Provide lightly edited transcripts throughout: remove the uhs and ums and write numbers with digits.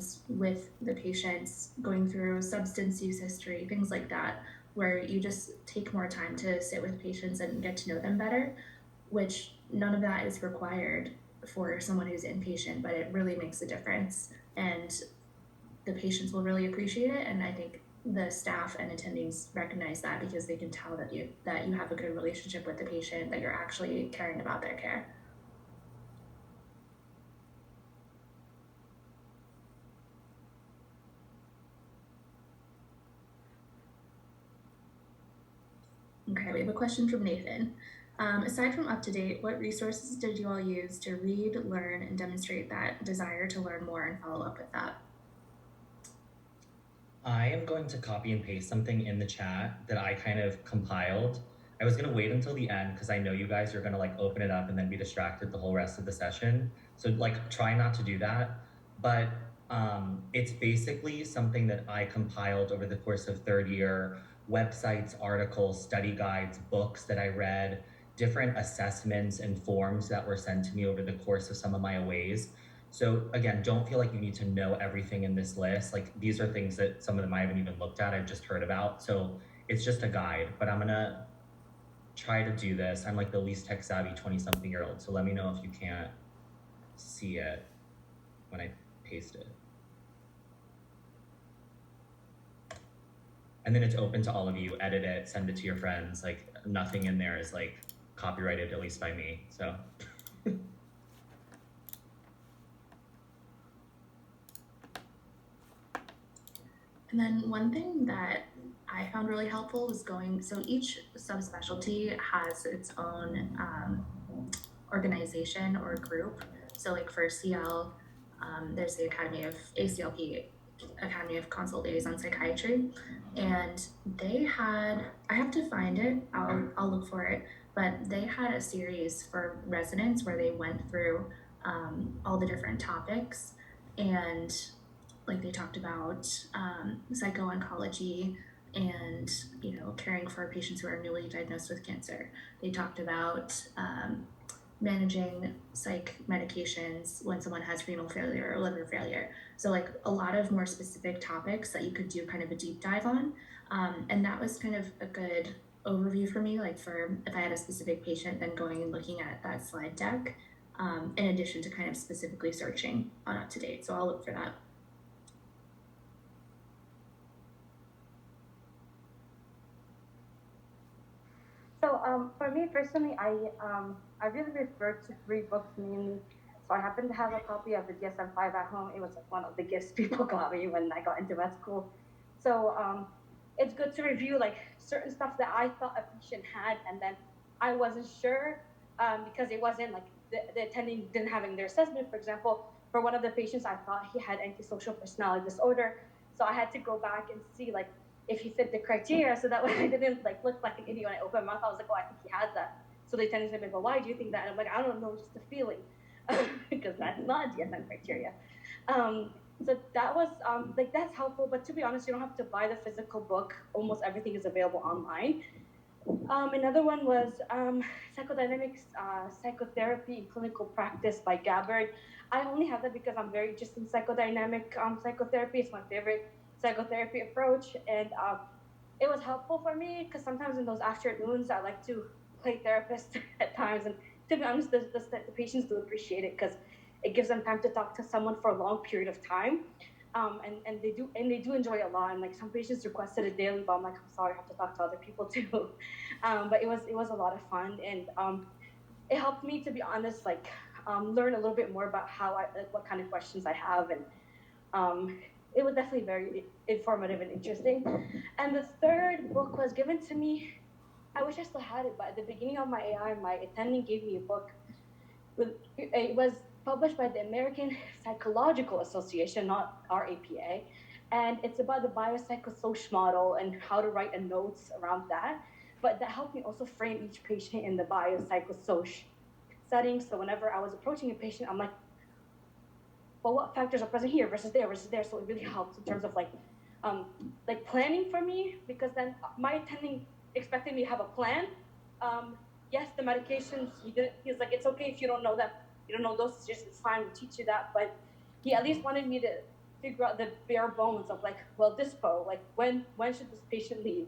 times with the patients, going through substance use history, things like that, where you just take more time to sit with patients and get to know them better, which none of that is required for someone who's inpatient, but it really makes a difference. And the patients will really appreciate it. And I think the staff and attendings recognize that because they can tell that you have a good relationship with the patient, that you're actually caring about their care. Okay, we have a question from Nathan. Aside from UpToDate, what resources did you all use to read, learn, and demonstrate that desire to learn more and follow up with that? I am going to copy and paste something in the chat that I kind of compiled. I was going to wait until the end because I know you guys are going to like open it up and then be distracted the whole rest of the session. So like try not to do that. But it's basically something that I compiled over the course of third year, websites, articles, study guides, books that I read, different assessments and forms that were sent to me over the course of some of my aways. So again, don't feel like you need to know everything in this list. Like these are things that some of them I haven't even looked at, I've just heard about. So it's just a guide, but I'm gonna try to do this. I'm like the least tech savvy 20-something-year-old. So let me know if you can't see it when I paste it. And then it's open to all of you, edit it, send it to your friends. Like nothing in there is like copyrighted, at least by me, so. And then one thing that I found really helpful was so each subspecialty has its own organization or group. So like for CL, there's the ACLP, Academy of Consult Liaison Psychiatry, and they had, I have to find it, I'll look for it, but they had a series for residents where they went through all the different topics, and like they talked about psycho-oncology and caring for patients who are newly diagnosed with cancer. They talked about managing psych medications when someone has renal failure or liver failure. So like a lot of more specific topics that you could do kind of a deep dive on. And that was kind of a good overview for me, like for if I had a specific patient, then going and looking at that slide deck, in addition to kind of specifically searching on UpToDate. So I'll look for that. So for me personally, I really refer to three books mainly. So I happen to have a copy of the DSM-5 at home. It was like one of the gifts people got me when I got into med school. So it's good to review like certain stuff that I thought a patient had, and then I wasn't sure because it wasn't like the attending didn't have in their assessment. For example, for one of the patients, I thought he had antisocial personality disorder. So I had to go back and see like if he fit the criteria, so that way I didn't like look like an idiot when I opened my mouth. I was like, oh, I think he has that. So they tend to say, but why do you think that? And I'm like, I don't know, just a feeling, because that's not DSM criteria. So that was like that's helpful. But to be honest, you don't have to buy the physical book. Almost everything is available online. Another one was Psychodynamics, Psychotherapy in Clinical Practice by Gabbard. I only have that because I'm very interested in psychodynamic psychotherapy. It's my favorite psychotherapy approach. And it was helpful for me because sometimes in those afternoons, I like to play therapist at times. And to be honest, the patients do appreciate it because it gives them time to talk to someone for a long period of time. And they do enjoy it a lot. And like some patients requested it daily, but I'm like, I'm sorry, I have to talk to other people too. But it was a lot of fun, and it helped me, to be honest, like learn a little bit more about what kind of questions I have, and it was definitely very informative and interesting. And the third book was given to me. I wish I still had it, but at the beginning of my AI, my attending gave me a book. It was published by the American Psychological Association, not RAPA, and it's about the biopsychosocial model and how to write a notes around that. But that helped me also frame each patient in the biopsychosocial setting. So whenever I was approaching a patient, I'm like, well, what factors are present here versus there versus there? So it really helps in terms of like planning for me, because then my attending expected me to have a plan. Yes, the medications, he's like, it's okay if you don't know that, you don't know dosages, it's fine, we'll teach you that. But he at least wanted me to figure out the bare bones of like, well, dispo, like when should this patient leave?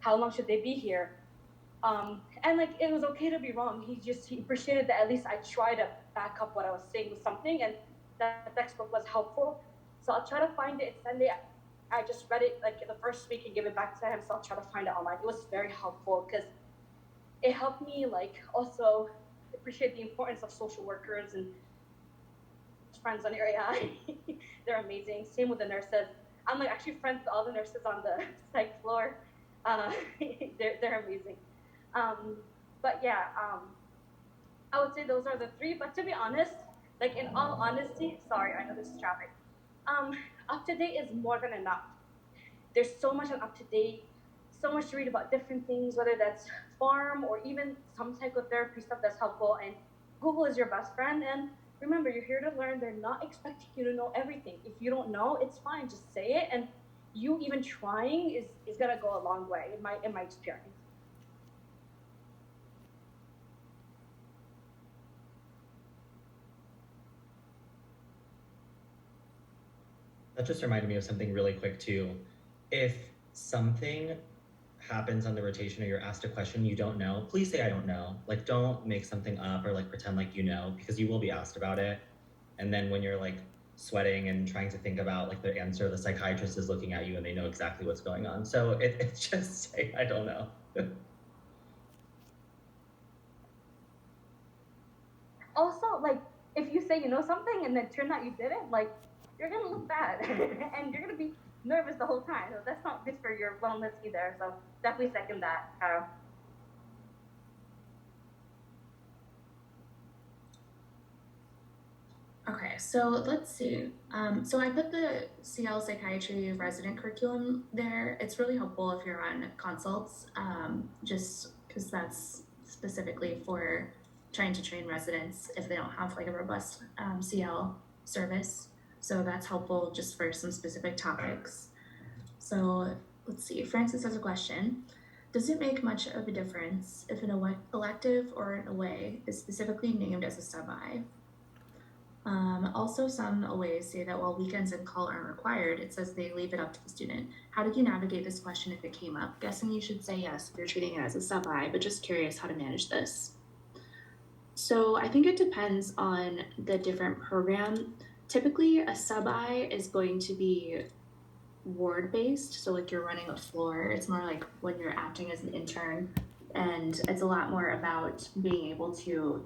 How long should they be here? And like it was okay to be wrong. He appreciated that at least I tried to back up what I was saying with something, and that textbook was helpful. So I'll try to find it. Sunday, I just read it like the first week and give it back to him. So I'll try to find it online. It was very helpful because it helped me like also appreciate the importance of social workers and friends on area. They're amazing. Same with the nurses. I'm like actually friends with all the nurses on the psych floor. Uh, they're amazing. But yeah, I would say those are the three. But to be honest, like in all honesty, sorry, I know this is traffic. Up to date is more than enough. There's so much on up to date, so much to read about different things, whether that's farm or even some psychotherapy stuff that's helpful. And Google is your best friend. And remember, you're here to learn. They're not expecting you to know everything. If you don't know, it's fine. Just say it. And you even trying is gonna go a long way in my experience. That just reminded me of something really quick too. If something happens on the rotation or you're asked a question you don't know, please say I don't know. Like don't make something up or like pretend like you know because you will be asked about it. And then when you're like sweating and trying to think about like the answer, the psychiatrist is looking at you and they know exactly what's going on. So it's just say I don't know. Also, like if you say you know something and then turn out you didn't, like you're gonna look bad and you're gonna be nervous the whole time. So that's not good for your wellness either. So definitely second that, Kyle. Okay, so let's see. So I put the CL Psychiatry resident curriculum there. It's really helpful if you're on consults, just because that's specifically for trying to train residents if they don't have like a robust CL service. So that's helpful just for some specific topics. So let's see. Francis has a question. Does it make much of a difference if an elective or an away is specifically named as a sub-I? Also, some OAs say that while weekends and call aren't required, it says they leave it up to the student. How did you navigate this question if it came up? Guessing you should say yes if you're treating it as a sub-I, but just curious how to manage this. So I think it depends on the different program. Typically, a sub-I is going to be ward based. So like you're running a floor. It's more like when you're acting as an intern, and it's a lot more about being able to